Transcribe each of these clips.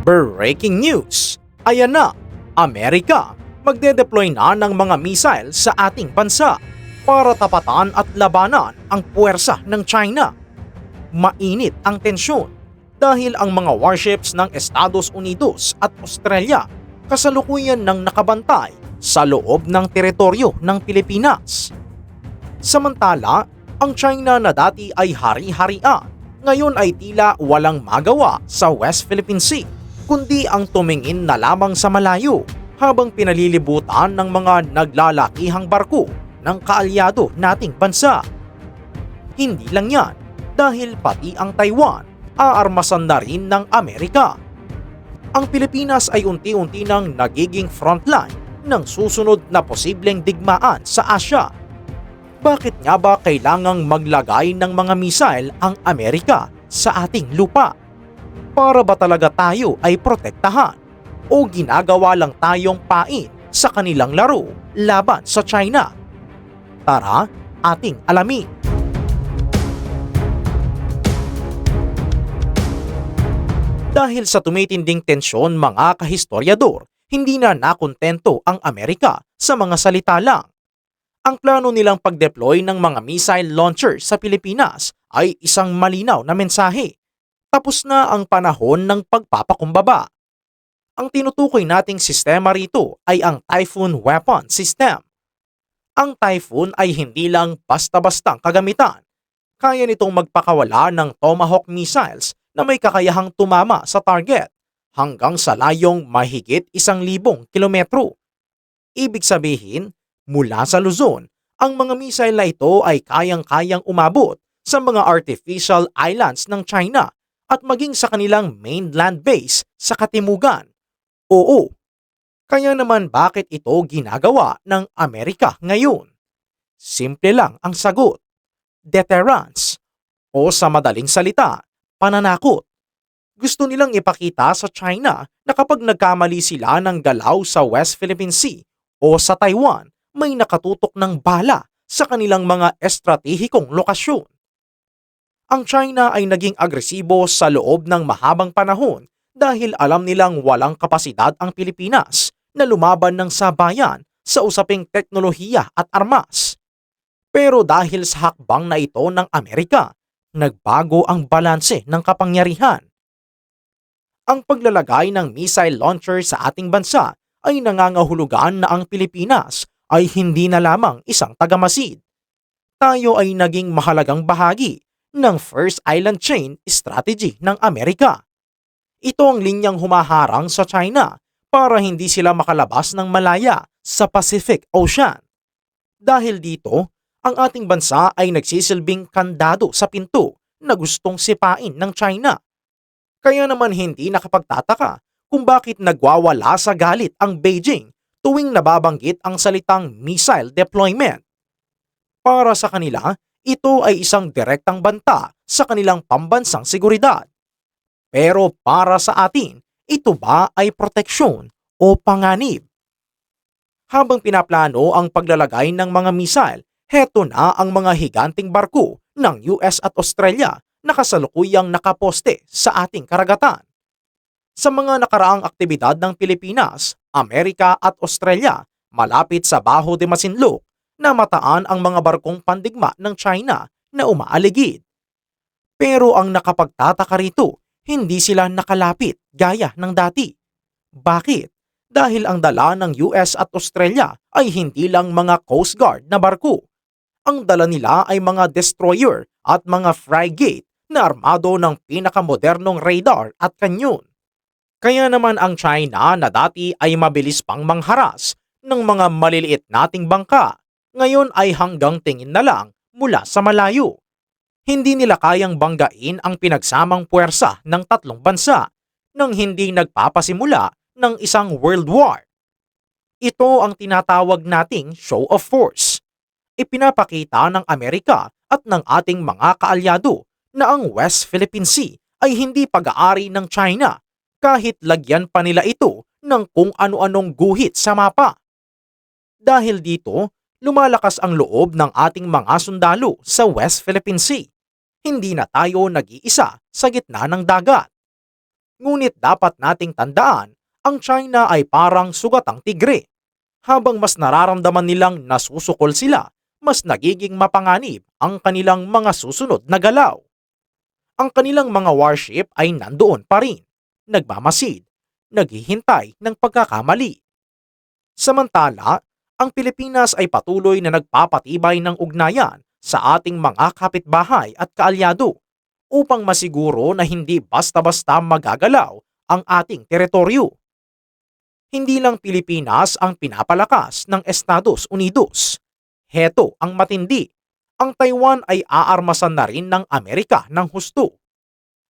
Breaking news! Ayan na, Amerika magde-deploy na ng mga missile sa ating bansa para tapatan at labanan ang puwersa ng China. Mainit ang tensyon dahil ang mga warships ng Estados Unidos at Australia kasalukuyan ng nakabantay sa loob ng teritoryo ng Pilipinas. Samantala, ang China na dati ay hari-harian, ngayon ay tila walang magawa sa West Philippine Sea, kundi ang tumingin na lamang sa malayo habang pinalilibutan ng mga naglalakihang barko ng kaalyado nating bansa. Hindi lang yan, dahil pati ang Taiwan aarmasan na rin ng Amerika. Ang Pilipinas ay unti-unti nang nagiging frontline ng susunod na posibleng digmaan sa Asya. Bakit nga ba kailangang maglagay ng mga missile ang Amerika sa ating lupa? Para ba talaga tayo ay protektahan? O ginagawa lang tayong pain sa kanilang laro laban sa China? Tara, ating alamin. Dahil sa tumitinding tensyon mga kahistoryador, hindi na nakontento ang Amerika sa mga salita lang. Ang plano nilang pag-deploy ng mga missile launcher sa Pilipinas ay isang malinaw na mensahe. Tapos na ang panahon ng pagpapakumbaba. Ang tinutukoy nating sistema rito ay ang Typhoon Weapon System. Ang Typhoon ay hindi lang basta-bastang kagamitan. Kaya nitong magpakawala ng Tomahawk missiles na may kakayahang tumama sa target hanggang sa layong mahigit 1,000 kilometro. Ibig sabihin, mula sa Luzon, ang mga missile na ito ay kayang-kayang umabot sa mga artificial islands ng China at maging sa kanilang mainland base sa Katimugan. Oo, kaya naman bakit ito ginagawa ng Amerika ngayon? Simple lang ang sagot. Deterrence, o sa madaling salita, pananakot. Gusto nilang ipakita sa China na kapag nagkamali sila ng galaw sa West Philippine Sea o sa Taiwan, may nakatutok ng bala sa kanilang mga estratehikong lokasyon. Ang China ay naging agresibo sa loob ng mahabang panahon dahil alam nilang walang kapasidad ang Pilipinas na lumaban ng sabayan sa usaping teknolohiya at armas. Pero dahil sa hakbang na ito ng Amerika, nagbago ang balanse ng kapangyarihan. Ang paglalagay ng missile launcher sa ating bansa ay nangangahulugan na ang Pilipinas ay hindi na lamang isang tagamasid. Tayo ay naging mahalagang bahagi ng First Island Chain strategy ng Amerika. Ito ang linyang humaharang sa China para hindi sila makalabas ng malaya sa Pacific Ocean. Dahil dito, ang ating bansa ay nagsisilbing kandado sa pinto na gustong sipain ng China. Kaya naman hindi nakapagtataka kung bakit nagwawala sa galit ang Beijing tuwing nababanggit ang salitang missile deployment. Para sa kanila, ito ay isang direktang banta sa kanilang pambansang seguridad. Pero para sa atin, ito ba ay proteksyon o panganib? Habang pinaplano ang paglalagay ng mga missile, heto na ang mga higanting barko ng US at Australia na kasalukuyang nakaposte sa ating karagatan. Sa mga nakaraang aktibidad ng Pilipinas, Amerika at Australia malapit sa Baho de Masinloc, na mataan ang mga barkong pandigma ng China na umaaligid. Pero ang nakapagtataka rito, hindi sila nakalapit gaya ng dati. Bakit? Dahil ang dala ng US at Australia ay hindi lang mga Coast Guard na barko. Ang dala nila ay mga destroyer at mga frigate na armado ng pinakamodernong radar at kanyon. Kaya naman ang China na dati ay mabilis pang mangharas ng mga maliliit nating bangka, ngayon ay hanggang tingin na lang mula sa malayo. Hindi nila kayang banggain ang pinagsamang puwersa ng tatlong bansa nang hindi nagpapasimula ng isang world war. Ito ang tinatawag nating show of force. Ipinapakita ng Amerika at ng ating mga kaalyado na ang West Philippine Sea ay hindi pag-aari ng China kahit lagyan pa nila ito ng kung ano-anong guhit sa mapa. Dahil dito, lumalakas ang loob ng ating mga sundalo sa West Philippine Sea. Hindi na tayo nag-iisa sa gitna ng dagat. Ngunit dapat nating tandaan, ang China ay parang sugatang tigre. Habang mas nararamdaman nilang nasusukol sila, mas nagiging mapanganib ang kanilang mga susunod na galaw. Ang kanilang mga warship ay nandoon pa rin, nagmamasid, naghihintay ng pagkakamali. Samantala, ang Pilipinas ay patuloy na nagpapatibay ng ugnayan sa ating mga kapitbahay at kaalyado upang masiguro na hindi basta-basta magagalaw ang ating teritoryo. Hindi lang Pilipinas ang pinapalakas ng Estados Unidos. Heto ang matindi. Ang Taiwan ay aarmasan na rin ng Amerika ng husto.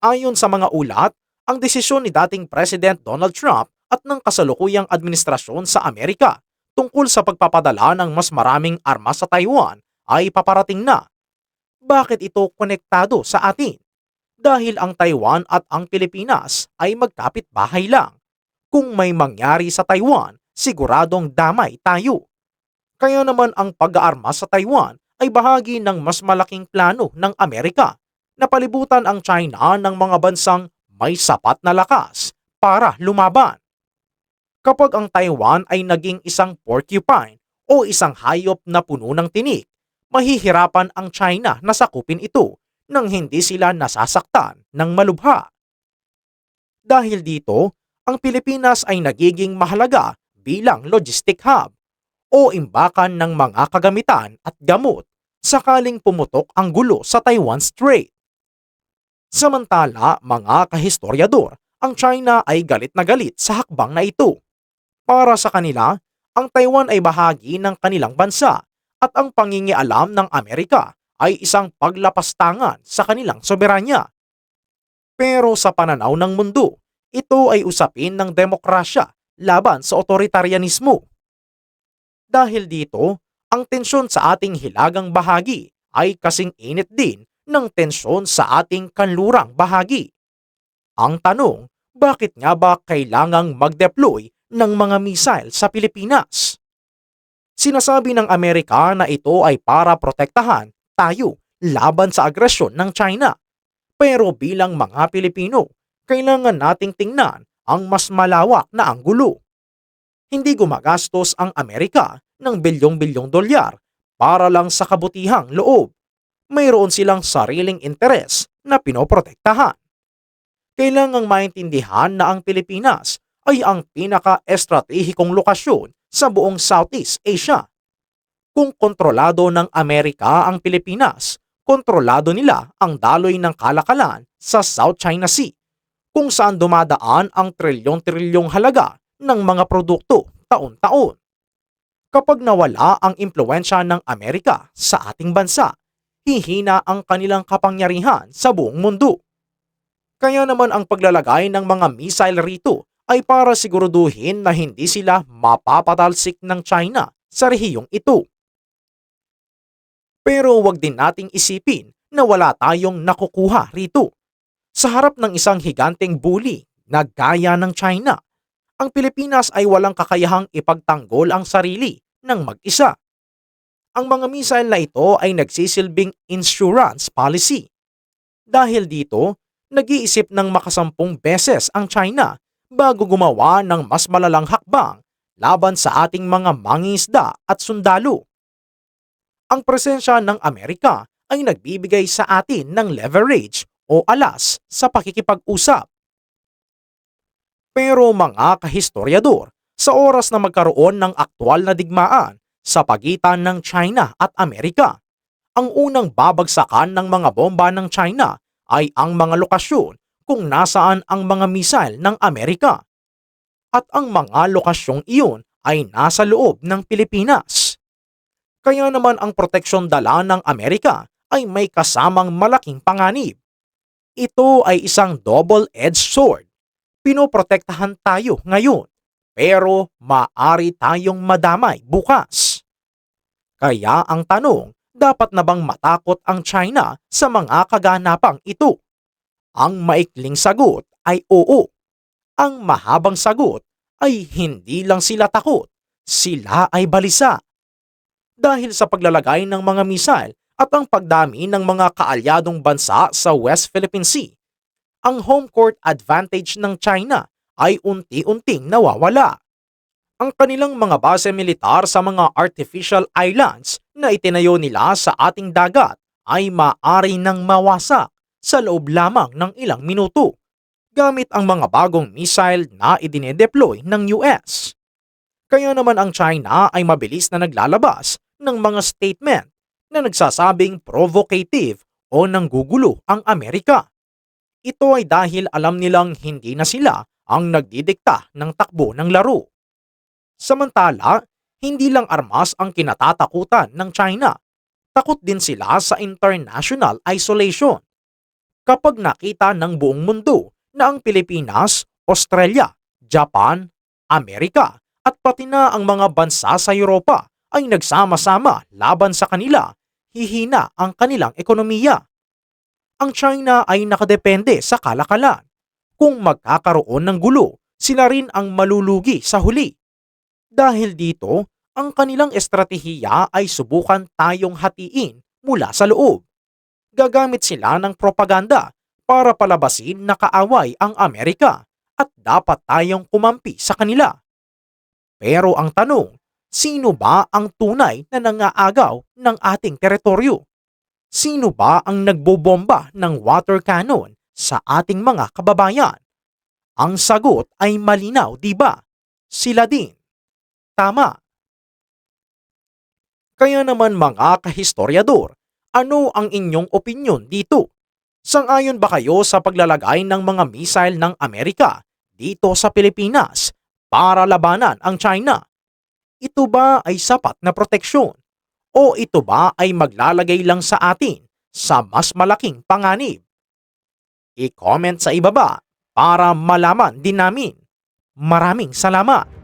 Ayon sa mga ulat, ang desisyon ni dating President Donald Trump at ng kasalukuyang administrasyon sa Amerika tungkol sa pagpapadala ng mas maraming armas sa Taiwan ay paparating na. Bakit ito konektado sa atin? Dahil ang Taiwan at ang Pilipinas ay magkapit-bahay lang. Kung may mangyari sa Taiwan, siguradong damay tayo. Kaya naman ang pag-aarma sa Taiwan ay bahagi ng mas malaking plano ng Amerika na palibutan ang China ng mga bansang may sapat na lakas para lumaban. Kapag ang Taiwan ay naging isang porcupine o isang hayop na puno ng tinik, mahihirapan ang China na sakupin ito nang hindi sila nasasaktan ng malubha. Dahil dito, ang Pilipinas ay nagiging mahalaga bilang logistic hub o imbakan ng mga kagamitan at gamot sakaling pumutok ang gulo sa Taiwan Strait. Samantala, mga kahistoryador, ang China ay galit na galit sa hakbang na ito. Para sa kanila, ang Taiwan ay bahagi ng kanilang bansa at ang pangingialam ng Amerika ay isang paglapastangan sa kanilang soberanya. Pero sa pananaw ng mundo, ito ay usapin ng demokrasya laban sa otoritarianismo. Dahil dito, ang tensyon sa ating hilagang bahagi ay kasing init din ng tensyon sa ating kanlurang bahagi. Ang tanong, bakit nga ba kailangang mag-deploy ng mga missile sa Pilipinas? Sinasabi ng Amerika na ito ay para protektahan tayo laban sa agresyon ng China. Pero bilang mga Pilipino, kailangan nating tingnan ang mas malawak na anggulo. Hindi gumagastos ang Amerika ng bilyong-bilyong dolyar para lang sa kabutihang loob. Mayroon silang sariling interes na pinoprotektahan. Kailangang maintindihan na ang Pilipinas ay ang pinaka-estratehikong lokasyon sa buong Southeast Asia. Kung kontrolado ng Amerika ang Pilipinas, kontrolado nila ang daloy ng kalakalan sa South China Sea, kung saan dumadaan ang trilyon-trilyong halaga ng mga produkto taon-taon. Kapag nawala ang impluwensya ng Amerika sa ating bansa, hihina ang kanilang kapangyarihan sa buong mundo. Kaya naman ang paglalagay ng mga missile rito ay para siguraduhin na hindi sila mapapatalsik ng China sa rehiyong ito. Pero wag din nating isipin na wala tayong nakukuha rito. Sa harap ng isang higanteng bully na gaya ng China, ang Pilipinas ay walang kakayahang ipagtanggol ang sarili ng mag-isa. Ang mga missile na ito ay nagsisilbing insurance policy. Dahil dito, nag-iisip ng makasampung beses ang China bago gumawa ng mas malalang hakbang laban sa ating mga mangingisda at sundalo. Ang presensya ng Amerika ay nagbibigay sa atin ng leverage o alas sa pakikipag-usap. Pero mga kahistoryador, sa oras na magkaroon ng aktwal na digmaan sa pagitan ng China at Amerika, ang unang babagsakan ng mga bomba ng China ay ang mga lokasyon kung nasaan ang mga missile ng Amerika. At ang mga lokasyong iyon ay nasa loob ng Pilipinas. Kaya naman ang proteksyon dala ng Amerika ay may kasamang malaking panganib. Ito ay isang double-edged sword. Pinoprotektahan tayo ngayon, pero maaari tayong madamay bukas. Kaya ang tanong, dapat na bang matakot ang China sa mga kaganapang ito? Ang maikling sagot ay oo. Ang mahabang sagot ay hindi lang sila takot, sila ay balisa. Dahil sa paglalagay ng mga missile at ang pagdami ng mga kaalyadong bansa sa West Philippine Sea, ang home court advantage ng China ay unti-unting nawawala. Ang kanilang mga base militar sa mga artificial islands na itinayo nila sa ating dagat ay maaari nang mawasak sa loob lamang ng ilang minuto gamit ang mga bagong missile na idinedeploy ng US. Kaya naman ang China ay mabilis na naglalabas ng mga statement na nagsasabing provocative o nanggugulo ang Amerika. Ito ay dahil alam nilang hindi na sila ang nagdidikta ng takbo ng laro. Samantala, hindi lang armas ang kinatatakutan ng China. Takot din sila sa international isolation. Kapag nakita ng buong mundo na ang Pilipinas, Australia, Japan, Amerika at pati na ang mga bansa sa Europa ay nagsama-sama laban sa kanila, hihina ang kanilang ekonomiya. Ang China ay nakadepende sa kalakalan. Kung magkakaroon ng gulo, sila rin ang malulugi sa huli. Dahil dito, ang kanilang estratehiya ay subukan tayong hatiin mula sa loob. Gagamit sila ng propaganda para palabasin na kaaway ang Amerika at dapat tayong kumampi sa kanila. Pero ang tanong, sino ba ang tunay na nangaagaw ng ating teritoryo? Sino ba ang nagbobomba ng water cannon sa ating mga kababayan? Ang sagot ay malinaw, di ba? Sila din. Tama. Kaya naman mga kahistoryador, ano ang inyong opinyon dito? Sang-ayon ba kayo sa paglalagay ng mga missile ng Amerika dito sa Pilipinas para labanan ang China? Ito ba ay sapat na proteksyon? O ito ba ay maglalagay lang sa atin sa mas malaking panganib? I-comment sa ibaba para malaman din namin. Maraming salamat!